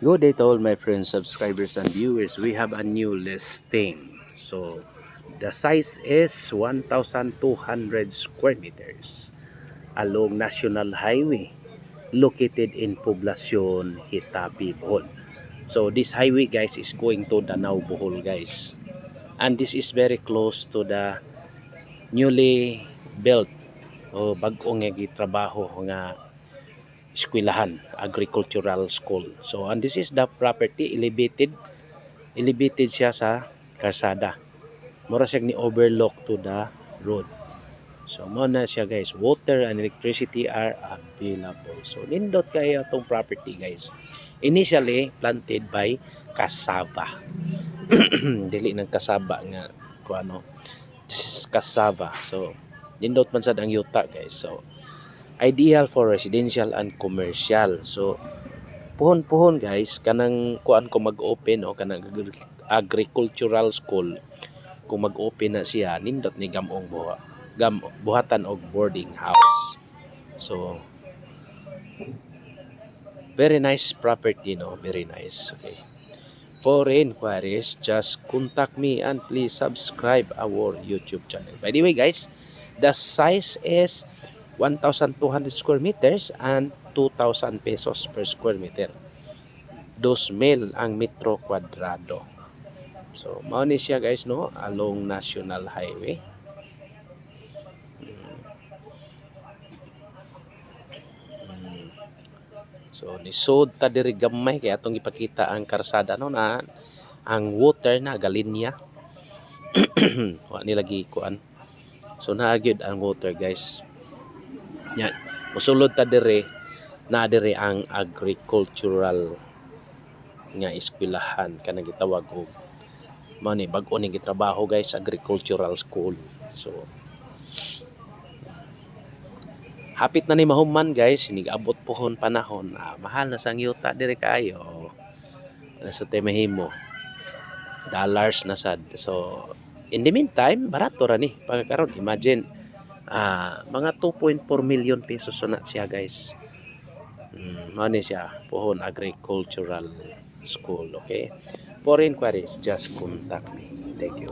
Good day to all my friends, subscribers, and viewers. We have a new listing. So, the size is 1,200 square meters along National Highway located in Poblacion, Hitapi, Bohol. So, this highway, guys, is going to Danau, Bohol, guys. And this is very close to the newly built o bag-ong nga gitrabaho nga eskwelahan, agricultural school. So, and this is the property, elevated siya sa kalsada. Mura siya ni overlook to the road. So, mo na siya guys, water and electricity are available. So, nindot kayo itong property guys. Initially, planted by cassava. Dili ng cassava nga, kung ano, this is cassava. So, nindot man sad ang yuta guys. So, ideal for residential and commercial. So, puhon-puhon guys, kanang kuan ko mag-open o kanang agricultural school, kung mag-open na siya, nindot ni gamong buhatan og boarding house. So, very nice property, no? Very nice. Okay. For inquiries, just contact me and please subscribe our YouTube channel. By the way, guys, the size is 1,200 square meters and 2,000 pesos per square meter. 2,000 ang metro kwadrado. So, mao ni siya guys, no, along National Highway. So, nisod ta diri gamay kaya atong ipakita ang karsada, no, na ang water na galinya. Wa ni lagi kuan. So, naagid ang water guys. Yan. Musulod ta diri na diri ang agricultural nga eskwelahan kanang gitawag og mao ni bag-o ni gitrabaho guys, agricultural school. So, hapit na ni mahuman guys, nigabot pohon panahon. Mahal na sang yuta diri kayo. Nasa temahimo. Dollars na sad. So, in the meantime, barato ra ni pagkaron. Imagine mga 2.4 million pesos na siya guys. Mao ni siya, pohon agricultural school, okay? For inquiries, just contact me. Thank you.